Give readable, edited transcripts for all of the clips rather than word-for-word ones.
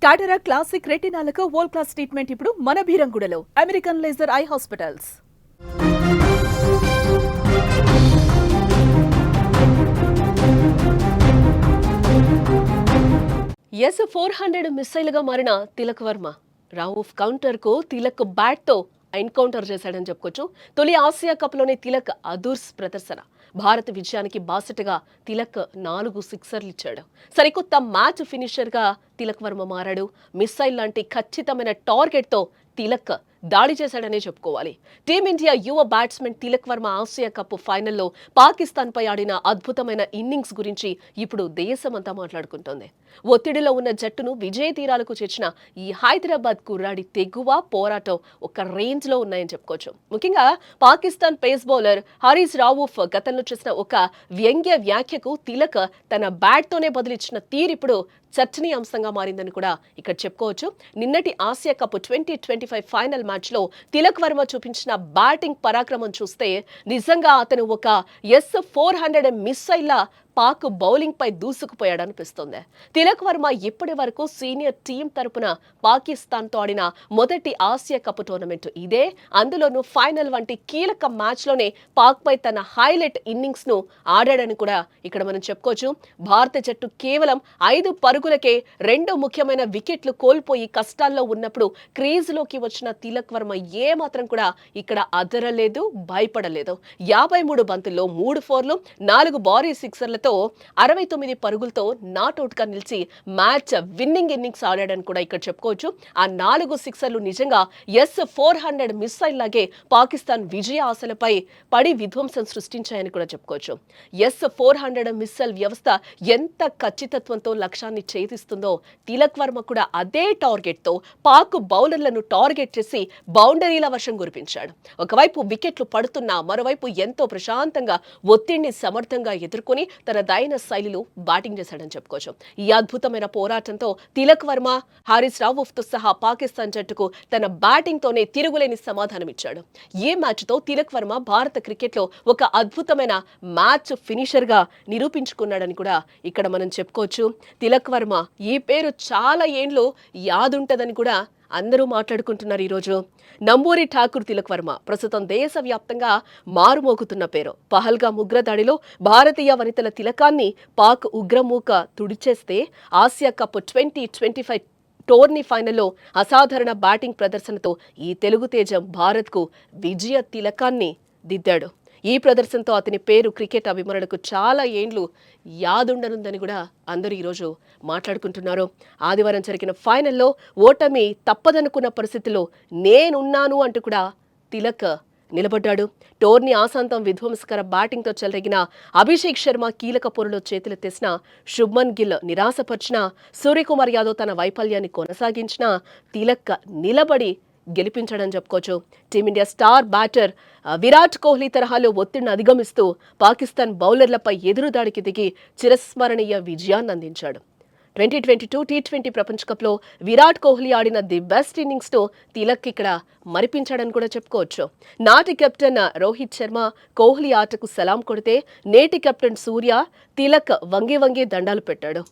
టాటరా classic రెటినాలకు world class treatment ఇప్పుడు మన భీరంగూడలో American laser eye hospitals. S-400 మిస్సైల్గా మారిన తిలక్ వర్మ రౌఫ్ కౌంటర్కు తిలక్ బ్యాట్తో ఎన్కౌంటర్ చేశాడని చెప్పుకోవచ్చు. తొలి ఆసియా కప్లోనే తిలక్ అదూర్స్ ప్రదర్శన. భారత విజయానికి బాసటగా తిలక్ 4 సిక్సర్లు ఇచ్చాడు. సరికొత్త మ్యాచ్ ఫినిషర్గా తిలక్ వర్మ మారాడు. మిస్సైల్ లాంటి ఖచ్చితమైన టార్గెట్తో తిలక్ దాడి చేశాడనే చెప్పుకోవాలి. టీమిండియా యువ batsmen Tilak Varma Asia cup ఫైనల్లో పాకిస్తాన్పై ఆడిన అద్భుతమైన ఇన్నింగ్స్ గురించి ఇప్పుడు దేశమంతా మాట్లాడుకుంటోంది. ఒత్తిడిలో ఉన్న జట్టును విజయ తీరాలకు చేర్చిన ఈ హైదరాబాద్ కుర్రాడి తెగువ పోరాటం ఒక రేంజ్లో ఉన్నాయని చెప్పుకోవచ్చు. ముఖ్యంగా పాకిస్తాన్ పేస్ బౌలర్ హారిస్ రౌఫ్ గతంలో చేసిన ఒక వ్యంగ్య వ్యాఖ్యకు తిలక్ తన బ్యాట్తోనే బదులిచ్చిన తీరిప్పుడు చర్చనీయాంశంగా మారిందని కూడా ఇక్కడ చెప్పుకోవచ్చు. నిన్నటి ఆసియా కప్ 2025 ఫైనల్ మ్యాచ్లో తిలక్ వర్మ చూపించిన బ్యాటింగ్ పరాక్రమం చూస్తే నిజంగా అతను ఒక S-400 మిస్సైల్లా పాక్ బౌలింగ్ పై దూసుకుపోయాడనిపిస్తోంది. తిలక్ వర్మ ఇప్పటి వరకు సీనియర్ టీం తరపున పాకిస్తాన్తో ఆడిన మొదటి ఆసియా కప్ టోర్నమెంట్ ఇదే. అందులోనూ ఫైనల్ వంటి కీలక మ్యాచ్లోనే పాక్ పై తన హైలైట్ ఇన్నింగ్స్ ను ఆడాడని కూడా ఇక్కడ మనం చెప్పుకోవచ్చు. భారత జట్టు కేవలం 5 పరుగులకే 2 ముఖ్యమైన వికెట్లు కోల్పోయి కష్టాల్లో ఉన్నప్పుడు క్రీజులోకి వచ్చిన తిలక్ వర్మ ఏ మాత్రం కూడా ఇక్కడ అదరలేదు, భయపడలేదు. 53 బంతుల్లో 3 ఫోర్లు 4 భారీ సిక్సర్లతో 69 పరుగులతో నాట్అవుట్ గా నిలిచి మ్యాచ్ విన్నింగ్ ఇన్నింగ్స్ ఆడాడని కూడా ఇక్కడ చెప్పుకోవచ్చు. ఆ 4 సిక్సర్లు నిజంగా S-400 మిస్సైల్ లాగే పాకిస్తాన్ విజయ ఆశలపై పడి విధ్వంసం సృష్టించాయని కూడా చెప్పుకోవచ్చు. S-400 మిస్సైల్ వ్యవస్థ ఎంత ఖచ్చితత్వంతో లక్ష్యాన్ని ఛేదిస్తుందో తిలక్ వర్మ కూడా అదే టార్గెట్ తో పాక్ బౌలర్లను టార్గెట్ చేసి బౌండరీల వర్షం కురిపించాడు. ఒకవైపు వికెట్లు పడుతున్నా మరోవైపు ఎంతో ప్రశాంతంగా ఒత్తిడిని సమర్థంగా ఎదుర్కొని తన దైన శైలిలో బ్యాటింగ్ చేశాడని చెప్పుకోవచ్చు. ఈ అద్భుతమైన పోరాటంతో తిలక్ వర్మ హారిస్ రౌఫ్ తో సహా పాకిస్తాన్ జట్టుకు తన బ్యాటింగ్ తోనే తిరుగులేని సమాధానం ఇచ్చాడు. ఈ మ్యాచ్ తో తిలక్ వర్మ భారత క్రికెట్ లో ఒక అద్భుతమైన మ్యాచ్ ఫినిషర్ గా నిరూపించుకున్నాడని కూడా ఇక్కడ మనం చెప్పుకోవచ్చు. తిలక్ వర్మ ఈ పేరు చాలా ఏండ్లు యాదుంటదని కూడా అందరూ మాట్లాడుకుంటున్నారు. ఈరోజు నంబూరి ఠాకూర్ తిలక్ వర్మ ప్రస్తుతం దేశవ్యాప్తంగా మారుమోగుతున్న పేరు. పహల్గామ్ ఉగ్రదాడిలో భారతీయ వనితల తిలకాన్ని పాక్ ఉగ్రమూక తుడిచేస్తే ఆసియా కప్ 2025 టోర్నీ ఫైనల్లో అసాధారణ బ్యాటింగ్ ప్రదర్శనతో ఈ తెలుగు తేజం భారత్కు విజయ తిలకాన్ని దిద్దాడు. ఈ ప్రదర్శనతో అతని పేరు క్రికెట్ అభిమానులకు చాలా ఏండ్లు యాదుండనుందని కూడా అందరూ ఈరోజు మాట్లాడుకుంటున్నారు. ఆదివారం జరిగిన ఫైనల్లో ఓటమి తప్పదనుకున్న పరిస్థితిలో నేనున్నాను అంటూ కూడా తిలక్ నిలబడ్డాడు. టోర్నీ ఆశాంతం విధ్వంసకర బ్యాటింగ్తో చెలరేగిన అభిషేక్ శర్మ కీలక పోరులో చేతులెత్తేసిన, శుభ్మన్ గిల్ నిరాశపరిచిన, సూర్యకుమార్ యాదవ్ తన వైఫల్యాన్ని కొనసాగించిన తిలక్ నిలబడి గెలిపించడని చెప్పుకోవచ్చు. Team India star batter Virat Kohli తరహాలో ఒత్తిడిని అధిగమిస్తూ పాకిస్తాన్ బౌలర్లపై ఎదురుదాడికి దిగి చిరస్మరణీయ విజయాన్ని అందించాడు. 2022 T20 ప్రపంచ కప్లో విరాట్ కోహ్లీ ఆడిన ది బెస్ట్ ఇన్నింగ్స్తో తిలక్ ఇక్కడ మరిపించాడని కూడా చెప్పుకోవచ్చు. నాటి కెప్టెన్ రోహిత్ శర్మ కోహ్లీ ఆటకు సలాం కొడితే నేటి కెప్టెన్ సూర్య తిలక్ వంగి వంగి దండాలు పెట్టాడు.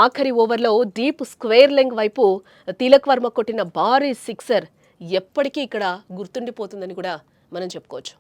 ఆఖరి ఓవర్లో డీప్ స్క్వేర్ లెంగ్ వైపు తిలక్ వర్మ కొట్టిన భారీ సిక్సర్ ఎప్పటికీ ఇక్కడ గుర్తుండిపోతుందని కూడా మనం చెప్పుకోవచ్చు.